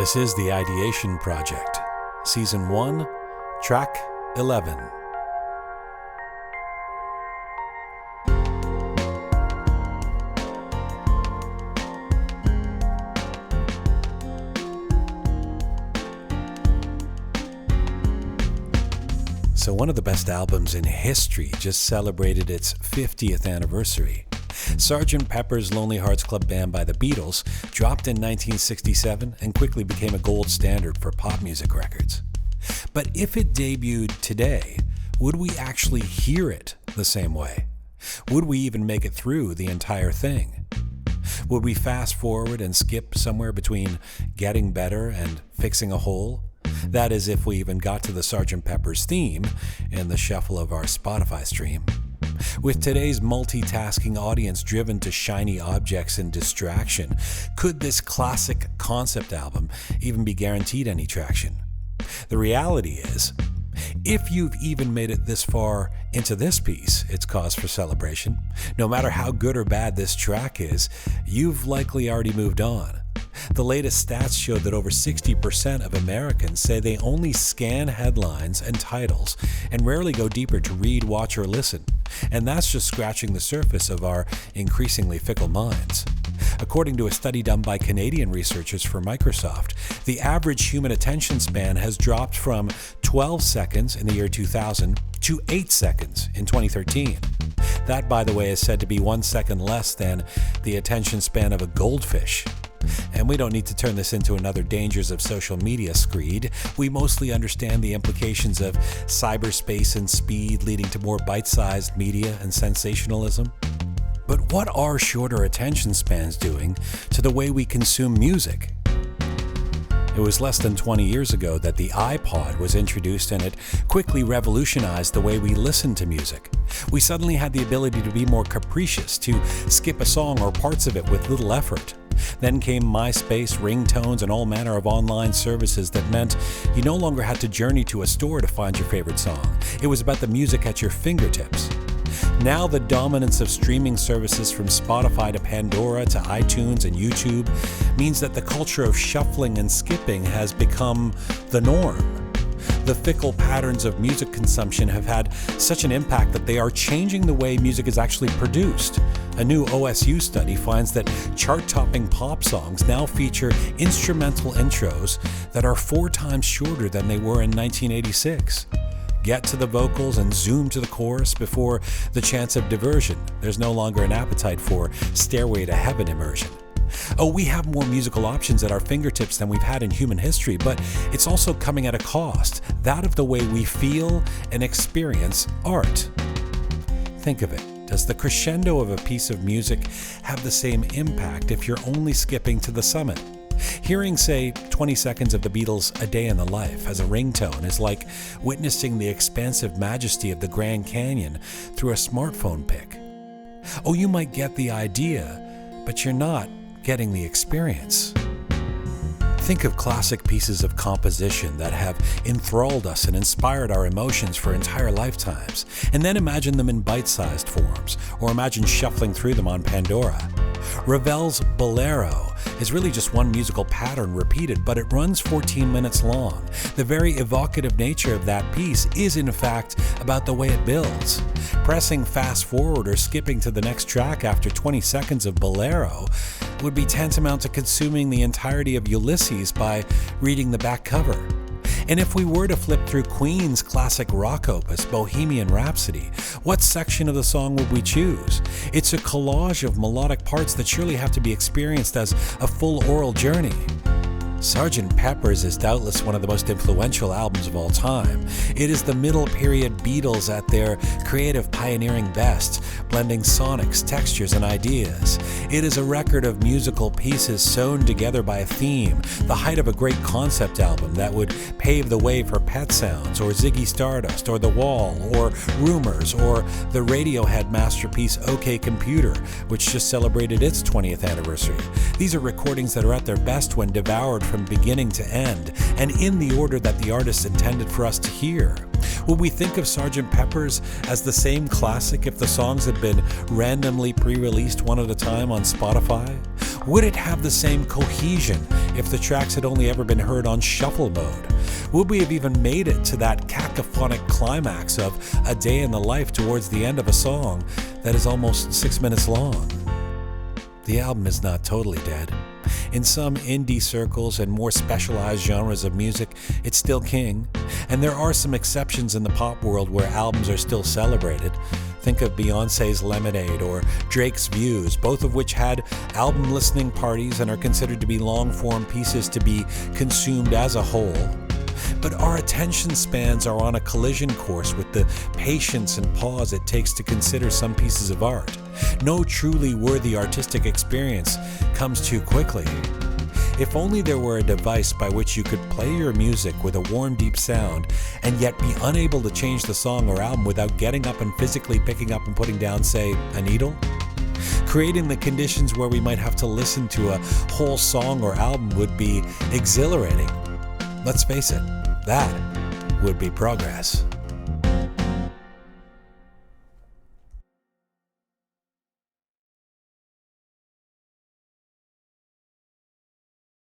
This is the Ideation Project, Season 1, Track 11. So one of the best albums in history just celebrated its 50th anniversary. Sgt. Pepper's Lonely Hearts Club Band by the Beatles dropped in 1967 and quickly became a gold standard for pop music records. But if it debuted today, would we actually hear it the same way? Would we even make it through the entire thing? Would we fast forward and skip somewhere between Getting Better and Fixing a Hole? That is, if we even got to the Sgt. Pepper's theme in the shuffle of our Spotify stream. With today's multitasking audience driven to shiny objects and distraction, could this classic concept album even be guaranteed any traction? The reality is, if you've even made it this far into this piece, it's cause for celebration. No matter how good or bad this track is, you've likely already moved on. The latest stats show that over 60% of Americans say they only scan headlines and titles and rarely go deeper to read, watch, or listen. And that's just scratching the surface of our increasingly fickle minds. According to a study done by Canadian researchers for Microsoft, the average human attention span has dropped from 12 seconds in the year 2000 to 8 seconds in 2013. That, by the way, is said to be 1 second less than the attention span of a goldfish. And we don't need to turn this into another dangers of social media screed. We mostly understand the implications of cyberspace and speed leading to more bite-sized media and sensationalism. But what are shorter attention spans doing to the way we consume music? It was less than 20 years ago that the iPod was introduced, and it quickly revolutionized the way we listen to music. We suddenly had the ability to be more capricious, to skip a song or parts of it with little effort. Then came MySpace, ringtones, and all manner of online services that meant you no longer had to journey to a store to find your favorite song. It was about the music at your fingertips. Now the dominance of streaming services from Spotify to Pandora to iTunes and YouTube means that the culture of shuffling and skipping has become the norm. The fickle patterns of music consumption have had such an impact that they are changing the way music is actually produced. A new OSU study finds that chart-topping pop songs now feature instrumental intros that are 4 times shorter than they were in 1986. Get to the vocals and zoom to the chorus before the chance of diversion. There's no longer an appetite for Stairway to Heaven immersion. Oh, we have more musical options at our fingertips than we've had in human history, but it's also coming at a cost, that of the way we feel and experience art. Think of it. Does the crescendo of a piece of music have the same impact if you're only skipping to the summit? Hearing, say, 20 seconds of the Beatles' A Day in the Life as a ringtone is like witnessing the expansive majesty of the Grand Canyon through a smartphone pic. Oh, you might get the idea, but you're not getting the experience. Think of classic pieces of composition that have enthralled us and inspired our emotions for entire lifetimes, and then imagine them in bite-sized forms, or imagine shuffling through them on Pandora. Ravel's Bolero is really just one musical pattern repeated, but it runs 14 minutes long. The very evocative nature of that piece is, in fact, about the way it builds. Pressing fast forward or skipping to the next track after 20 seconds of Bolero would be tantamount to consuming the entirety of Ulysses by reading the back cover. And if we were to flip through Queen's classic rock opus, Bohemian Rhapsody, what section of the song would we choose? It's a collage of melodic parts that surely have to be experienced as a full oral journey. Sgt. Pepper's is doubtless one of the most influential albums of all time. It is the middle period Beatles at their creative pioneering best, blending sonics, textures, and ideas. It is a record of musical pieces sewn together by a theme, the height of a great concept album that would pave the way for Pet Sounds, or Ziggy Stardust, or The Wall, or Rumors, or the Radiohead masterpiece OK Computer, which just celebrated its 20th anniversary. These are recordings that are at their best when devoured from beginning to end, and in the order that the artist intended for us to hear. Would we think of Sgt. Pepper's as the same classic if the songs had been randomly pre-released one at a time on Spotify? Would it have the same cohesion if the tracks had only ever been heard on shuffle mode? Would we have even made it to that cacophonic climax of A Day in the Life towards the end of a song that is almost 6 minutes long? The album is not totally dead. In some indie circles and more specialized genres of music, it's still king. And there are some exceptions in the pop world where albums are still celebrated. Think of Beyoncé's Lemonade or Drake's Views, both of which had album listening parties and are considered to be long-form pieces to be consumed as a whole. But our attention spans are on a collision course with the patience and pause it takes to consider some pieces of art. No truly worthy artistic experience comes too quickly. If only there were a device by which you could play your music with a warm, deep sound and yet be unable to change the song or album without getting up and physically picking up and putting down, say, a needle? Creating the conditions where we might have to listen to a whole song or album would be exhilarating. Let's face it, that would be progress.